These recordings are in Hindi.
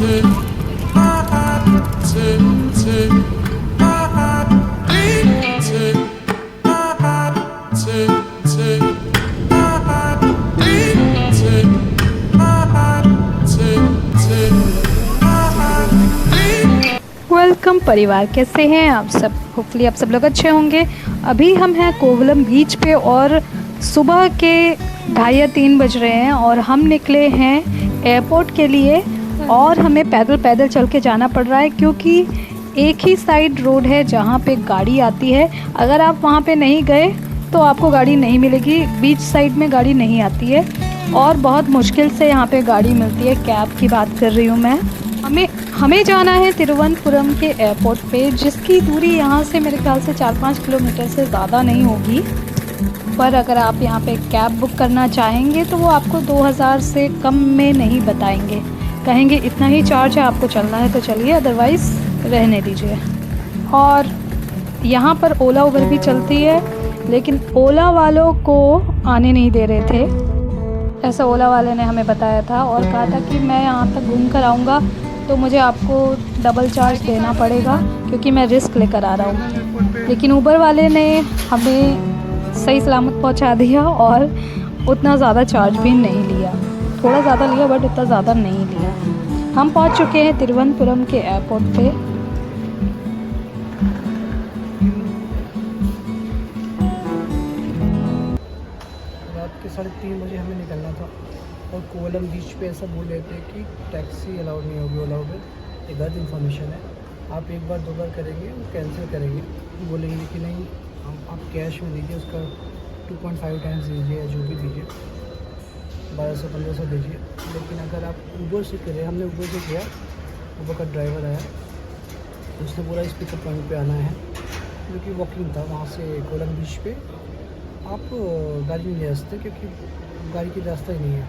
वेलकम परिवार, कैसे हैं आप सब? होपफुली आप सब लोग अच्छे होंगे। अभी हम हैं कोवलम बीच पे और सुबह के 2:30 या 3 बज रहे हैं और हम निकले हैं एयरपोर्ट के लिए। और हमें पैदल पैदल चल के जाना पड़ रहा है क्योंकि एक ही साइड रोड है जहाँ पे गाड़ी आती है। अगर आप वहाँ पे नहीं गए तो आपको गाड़ी नहीं मिलेगी। बीच साइड में गाड़ी नहीं आती है और बहुत मुश्किल से यहाँ पे गाड़ी मिलती है। कैब की बात कर रही हूँ मैं। हमें जाना है तिरुवनंतपुरम के एयरपोर्ट पे, जिसकी दूरी यहाँ से मेरे ख्याल से 4-5 किलोमीटर से ज़्यादा नहीं होगी। पर अगर आप यहाँ पे कैब बुक करना चाहेंगे तो वो आपको 2000 से कम में नहीं बताएंगे। कहेंगे इतना ही चार्ज है, आपको चलना है तो चलिए, अदरवाइज़ रहने दीजिए। और यहाँ पर ओला उबर भी चलती है, लेकिन ओला वालों को आने नहीं दे रहे थे, ऐसा ओला वाले ने हमें बताया था। और कहा था कि मैं यहाँ तक घूम कर आऊँगा तो मुझे आपको डबल चार्ज देना पड़ेगा क्योंकि मैं रिस्क लेकर आ रहा हूँ। लेकिन उबर वाले ने हमें सही सलामत पहुँचा दिया और उतना ज़्यादा चार्ज भी नहीं लिया। थोड़ा ज़्यादा लिया बट उतना ज़्यादा नहीं लिया। हम पहुँच चुके हैं तिरुवनंतपुरम के एयरपोर्ट पे। रात के 3:30 बजे हमें निकलना था और कोवलम बीच पे ऐसा बोल रहे थे कि टैक्सी अलाउड नहीं होगी, ओला उबर। ये गलत इन्फॉर्मेशन है। आप एक बार 2 बार करेंगे वो कैंसिल करेंगे, बोलेंगे कि नहीं आप कैश में दीजिए, उसका 2.5 टाइम्स दीजिए या जो भी दीजिए, 1200-1500 दीजिए। लेकिन अगर आप ऊबर से करें, हमने ऊबर से किया, ऊबर का ड्राइवर आया, उसने पूरा इस पिकअप पॉइंट पे आना है जो कि वॉकिंग था। वहाँ से कोवलम बीच पे आप गाड़ी नहीं ले सकते क्योंकि गाड़ी की रास्ता ही नहीं है।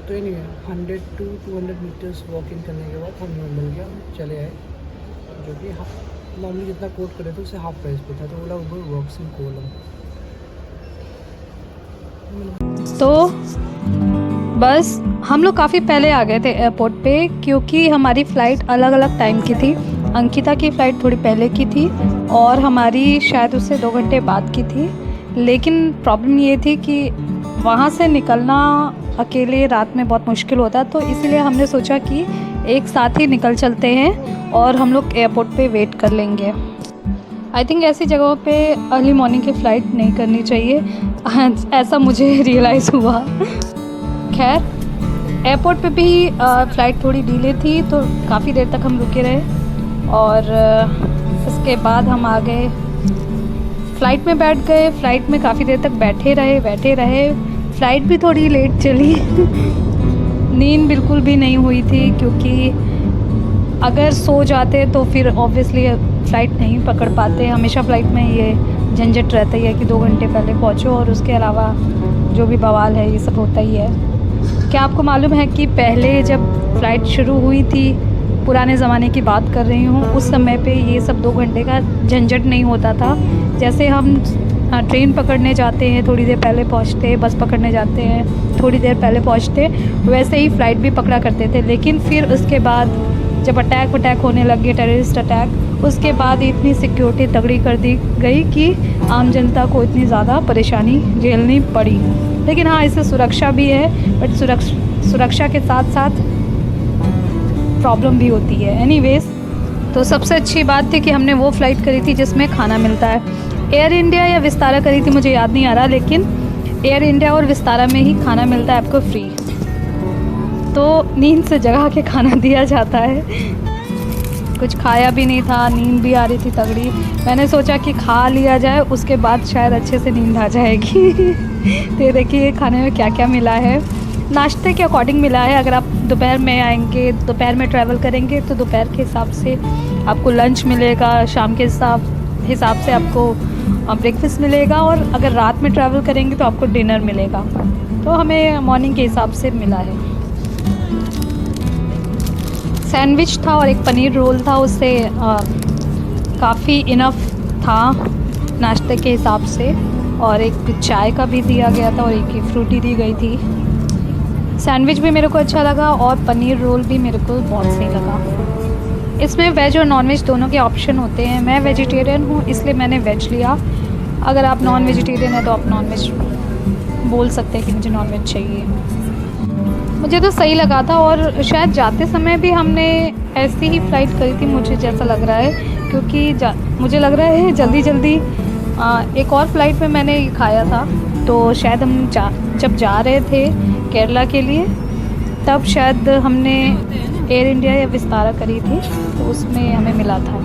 तो ये नहीं है, 100 to 200 मीटर्स वॉकिंग करने के बाद हमें मिल गया, हम चले आए, जो कि नॉर्मली जितना कोट करे थे उससे हाफ प्राइस पे था। तो ओला उबर वर्क्स इन कोवलम। तो बस हम लोग काफ़ी पहले आ गए थे एयरपोर्ट पे क्योंकि हमारी फ़्लाइट अलग अलग टाइम की थी। अंकिता की फ़्लाइट थोड़ी पहले की थी और हमारी शायद उससे 2 घंटे बाद की थी। लेकिन प्रॉब्लम ये थी कि वहाँ से निकलना अकेले रात में बहुत मुश्किल होता, तो इसलिए हमने सोचा कि एक साथ ही निकल चलते हैं और हम लोग एयरपोर्ट पे वेट कर लेंगे। आई थिंक ऐसी जगहों पे अर्ली मॉर्निंग की फ़्लाइट नहीं करनी चाहिए, ऐसा मुझे रियलाइज़ हुआ। खैर, एयरपोर्ट पे भी फ़्लाइट थोड़ी डिले थी तो काफ़ी देर तक हम रुके रहे और उसके बाद हम आ गए, फ़्लाइट में बैठ गए। फ़्लाइट में काफ़ी देर तक बैठे रहे। फ़्लाइट भी थोड़ी लेट चली। नींद बिल्कुल भी नहीं हुई थी क्योंकि अगर सो जाते तो फिर ऑब्वियसली फ़्लाइट नहीं पकड़ पाते। हमेशा फ़्लाइट में ये झंझट रहता ही है कि 2 घंटे पहले पहुँचो और उसके अलावा जो भी बवाल है ये सब होता ही है। क्या आपको मालूम है कि पहले जब फ़्लाइट शुरू हुई थी, पुराने ज़माने की बात कर रही हूँ, उस समय पे ये सब 2 घंटे का झंझट नहीं होता था। जैसे हम ट्रेन पकड़ने जाते हैं थोड़ी देर पहले पहुँचते, बस पकड़ने जाते हैं थोड़ी देर पहले पहुँचते, वैसे ही फ़्लाइट भी पकड़ा करते थे। लेकिन फिर उसके बाद जब अटैक होने लग गए, टेररिस्ट अटैक, उसके बाद इतनी सिक्योरिटी तगड़ी कर दी गई कि आम जनता को इतनी ज़्यादा परेशानी झेलनी पड़ी। लेकिन हाँ, इससे सुरक्षा भी है, बट सुरक्षा के साथ साथ प्रॉब्लम भी होती है। एनीवेज़, तो सबसे अच्छी बात थी कि हमने वो फ़्लाइट करी थी जिसमें खाना मिलता है। एयर इंडिया या विस्तारा करी थी, मुझे याद नहीं आ रहा, लेकिन एयर इंडिया और विस्तारा में ही खाना मिलता है आपको फ्री। तो नींद से जगा के खाना दिया जाता है। कुछ खाया भी नहीं था, नींद भी आ रही थी तगड़ी। मैंने सोचा कि खा लिया जाए, उसके बाद शायद अच्छे से नींद आ जाएगी। तो ये देखिए खाने में क्या क्या मिला है। नाश्ते के अकॉर्डिंग मिला है। अगर आप दोपहर में आएंगे, दोपहर में ट्रैवल करेंगे तो दोपहर के हिसाब से आपको लंच मिलेगा, शाम के हिसाब से आपको ब्रेकफास्ट मिलेगा, और अगर रात में ट्रैवल करेंगे तो आपको डिनर मिलेगा। तो हमें मॉर्निंग के हिसाब से मिला है। सैंडविच था और एक पनीर रोल था, उससे काफ़ी इनफ था नाश्ते के हिसाब से। और एक चाय का भी दिया गया था और एक फ्रूटी दी गई थी। सैंडविच भी मेरे को अच्छा लगा और पनीर रोल भी मेरे को बहुत सही लगा। इसमें वेज और नॉन वेज दोनों के ऑप्शन होते हैं। मैं वेजिटेरियन हूँ इसलिए मैंने वेज लिया। अगर आप नॉन वेजिटेरियन है तो आप नॉन वेज बोल सकते हैं कि मुझे नॉन वेज चाहिए। मुझे तो सही लगा था और शायद जाते समय भी हमने ऐसी ही फ़्लाइट करी थी मुझे जैसा लग रहा है, क्योंकि मुझे लग रहा है जल्दी जल्दी एक और फ़्लाइट में मैंने ये खाया था। तो शायद हम जब जा रहे थे केरला के लिए तब शायद हमने एयर इंडिया या विस्तारा करी थी, तो उसमें हमें मिला था।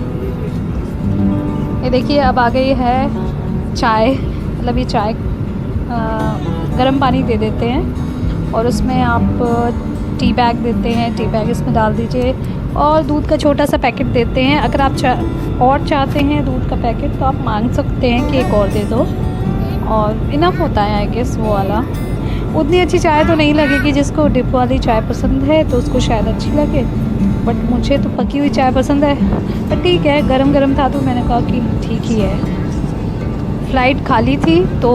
ये देखिए अब आ गई है चाय, मतलब ये चाय गर्म पानी दे देते हैं और उसमें आप टी बैग देते हैं, टी बैग इसमें डाल दीजिए और दूध का छोटा सा पैकेट देते हैं। अगर आप और चाहते हैं दूध का पैकेट तो आप मांग सकते हैं कि एक और दे दो, और इनफ होता है आई गेस वो वाला। उतनी अच्छी चाय तो नहीं लगेगी, जिसको डिप वाली चाय पसंद है तो उसको शायद अच्छी लगे, बट मुझे तो पकी हुई चाय पसंद है। पर ठीक है, गरम गरम था तो मैंने कहा कि ठीक ही है। फ़्लाइट खाली थी तो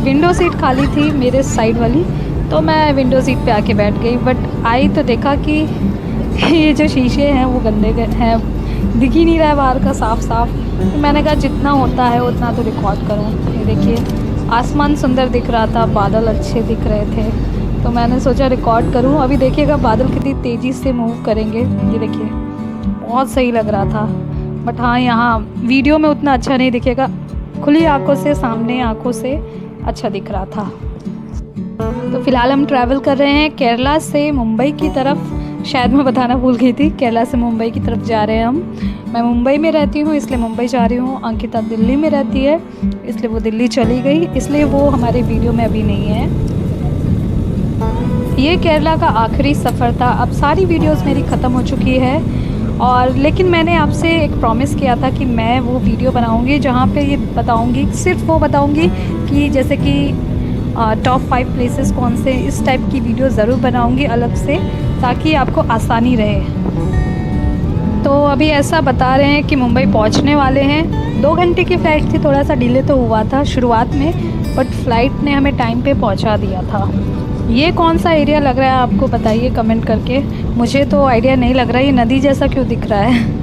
विंडो सीट खाली थी मेरे साइड वाली, तो मैं विंडो सीट पे आके बैठ गई। बट आई तो देखा कि ये जो शीशे हैं वो गंदे हैं, दिख ही नहीं रहा है बाहर का साफ साफ। तो मैंने कहा जितना होता है उतना तो रिकॉर्ड करूँ। ये देखिए आसमान सुंदर दिख रहा था, बादल अच्छे दिख रहे थे, तो मैंने सोचा रिकॉर्ड करूँ। अभी देखिएगा बादल कितनी तेज़ी से मूव करेंगे, ये देखिए बहुत सही लग रहा था। बट हाँ, यहाँ वीडियो में उतना अच्छा नहीं दिखेगा, खुली आंखों से सामने आंखों से अच्छा दिख रहा था। तो फ़िलहाल हम ट्रैवल कर रहे हैं केरला से मुंबई की तरफ। शायद मैं बताना भूल गई थी, केरला से मुंबई की तरफ जा रहे हैं हम। मैं मुंबई में रहती हूँ इसलिए मुंबई जा रही हूँ। अंकिता दिल्ली में रहती है इसलिए वो दिल्ली चली गई, इसलिए वो हमारे वीडियो में अभी नहीं है। ये केरला का आखिरी सफ़र था। अब सारी वीडियोस मेरी ख़त्म हो चुकी है, और लेकिन मैंने आपसे एक प्रॉमिस किया था कि मैं वो वीडियो बनाऊंगी जहाँ पे ये बताऊंगी, सिर्फ वो बताऊंगी कि जैसे कि टॉप 5 प्लेसेस कौन से, इस टाइप की वीडियो ज़रूर बनाऊंगी अलग से, ताकि आपको आसानी रहे। तो अभी ऐसा बता रहे हैं कि मुंबई पहुंचने वाले हैं। 2 घंटे की फ़्लाइट थी, थोड़ा सा डिले तो हुआ था शुरुआत में, बट फ़्लाइट ने हमें टाइम पे पहुंचा दिया था। ये कौन सा एरिया लग रहा है आपको बताइए कमेंट करके। मुझे तो आइडिया नहीं लग रहा है, ये नदी जैसा क्यों दिख रहा है।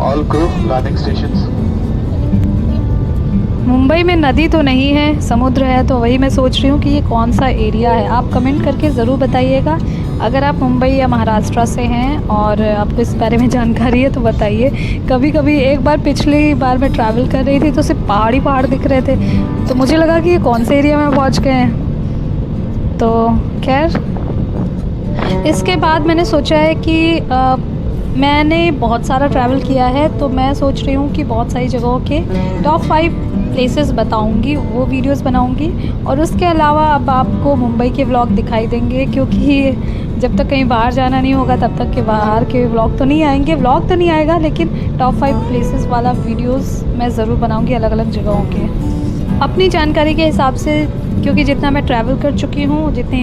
All crew, landing stations. Mumbai में नदी तो नहीं है, समुद्र है, तो वही मैं सोच रही हूँ कि ये कौन सा एरिया है। आप कमेंट करके ज़रूर बताइएगा। अगर आप मुंबई या महाराष्ट्र से हैं और आपको इस बारे में जानकारी है तो बताइए। कभी कभी एक बार पिछली बार मैं ट्रैवल कर रही थी तो सिर्फ पहाड़ ही पहाड़ दिख रहे थे, तो मुझे लगा कि ये कौन से एरिया में पहुँच गए हैं। तो खैर इसके बाद मैंने सोचा है कि मैंने बहुत सारा ट्रैवल किया है, तो मैं सोच रही हूँ कि बहुत सारी जगहों के टॉप 5 प्लेसेस बताऊँगी, वो वीडियोस बनाऊँगी। और उसके अलावा अब आपको मुंबई के व्लॉग दिखाई देंगे, क्योंकि जब तक कहीं बाहर जाना नहीं होगा तब तक के बाहर के व्लॉग तो नहीं आएंगे। व्लॉग तो नहीं आएगा, लेकिन टॉप 5 प्लेसेस वाला वीडियोस मैं ज़रूर बनाऊँगी अलग अलग जगहों के, अपनी जानकारी के हिसाब से, क्योंकि जितना मैं ट्रैवल कर चुकी हूँ, जितनी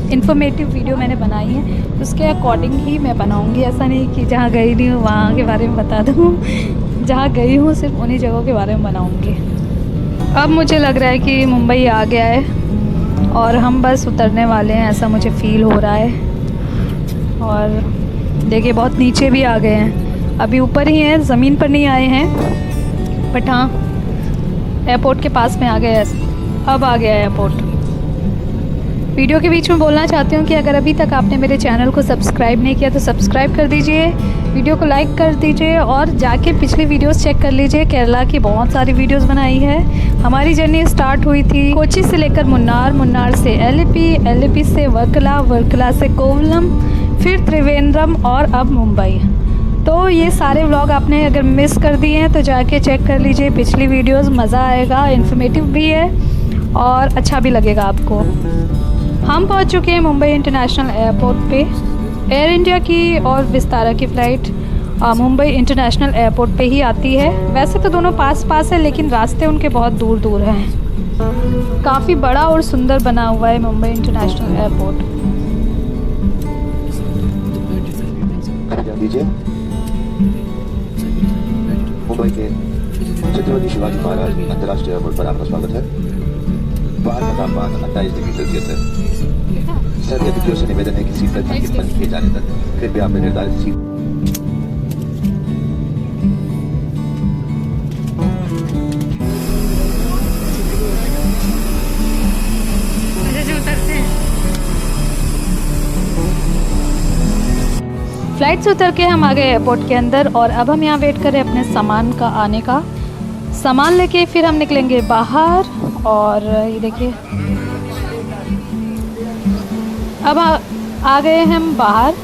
इन्फॉर्मेटिव वीडियो मैंने बनाई है उसके अकॉर्डिंग ही मैं बनाऊँगी। ऐसा नहीं कि जहाँ गई नहीं हूँ वहाँ के बारे में बता दूँ, जहाँ गई हूँ सिर्फ उन्हीं जगहों के बारे में बनाऊँगी। अब मुझे लग रहा है कि मुंबई आ गया है और हम बस उतरने वाले हैं, ऐसा मुझे फ़ील हो रहा है। और देखिए बहुत नीचे भी आ गए हैं, अभी ऊपर ही हैं, ज़मीन पर नहीं आए हैं, बट हाँ एयरपोर्ट के पास में आ गए। अब आ गया एयरपोर्ट। वीडियो के बीच में बोलना चाहती हूँ कि अगर अभी तक आपने मेरे चैनल को सब्सक्राइब नहीं किया तो सब्सक्राइब कर दीजिए, वीडियो को लाइक कर दीजिए और जाके पिछली वीडियोस चेक कर लीजिए। केरला की बहुत सारी वीडियोस बनाई है। हमारी जर्नी स्टार्ट हुई थी कोची से लेकर मुन्नार, मुन्नार से एलएपी, एलएपी से वर्कला, वर्कला से कोवलम, फिर त्रिवेंद्रम और अब मुंबई। तो ये सारे व्लॉग आपने अगर मिस कर दिए हैं तो जाके चेक कर लीजिए पिछली वीडियोज़। मज़ा आएगा, इन्फॉर्मेटिव भी है और अच्छा भी लगेगा आपको। हम पहुंच चुके हैं मुंबई इंटरनेशनल एयरपोर्ट पे। एयर इंडिया की और विस्तारा की फ़्लाइट मुंबई इंटरनेशनल एयरपोर्ट पे ही आती है। वैसे तो दोनों पास पास है, लेकिन रास्ते उनके बहुत दूर दूर हैं। काफ़ी बड़ा और सुंदर बना हुआ है मुंबई इंटरनेशनल एयरपोर्ट। मुंबई के छत्रपति शिवाजी महाराज अंतर्राष्ट्रीय एयरपोर्ट पर आपका स्वागत है। बाहर का तापमान 28 डिग्री सेल्सियस है। सर यात्रियों से निवेदन है कि सीट बेल्ट के बंद किए जाने तक कृपया अपने निर्धारित सीट फ्लाइट से उतर के हम आ गए एयरपोर्ट के अंदर और अब हम यहाँ वेट कर रहे हैं अपने सामान का आने का। सामान लेके फिर हम निकलेंगे बाहर और ये देखिए अब आ गए हम बाहर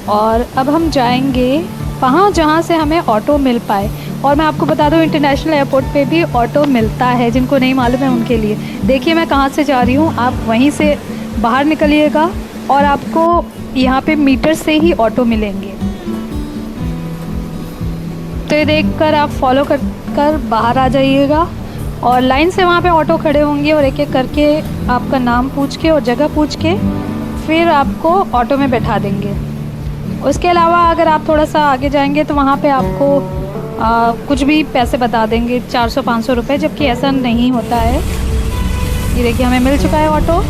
और अब हम जाएंगे वहाँ जहाँ से हमें ऑटो मिल पाए। और मैं आपको बता दूँ इंटरनेशनल एयरपोर्ट पे भी ऑटो मिलता है, जिनको नहीं मालूम है उनके लिए। देखिए मैं कहाँ से जा रही हूँ, आप वहीं से बाहर निकलिएगा और आपको यहाँ पे मीटर से ही ऑटो मिलेंगे। तो ये देखकर आप फॉलो कर बाहर आ जाइएगा और लाइन से वहाँ पे ऑटो खड़े होंगे और एक एक करके आपका नाम पूछ के और जगह पूछ के फिर आपको ऑटो में बैठा देंगे। उसके अलावा अगर आप थोड़ा सा आगे जाएंगे तो वहाँ पे आपको कुछ भी पैसे बता देंगे, 400-500 रुपये, जबकि ऐसा नहीं होता है। ये देखिए हमें मिल चुका है ऑटो।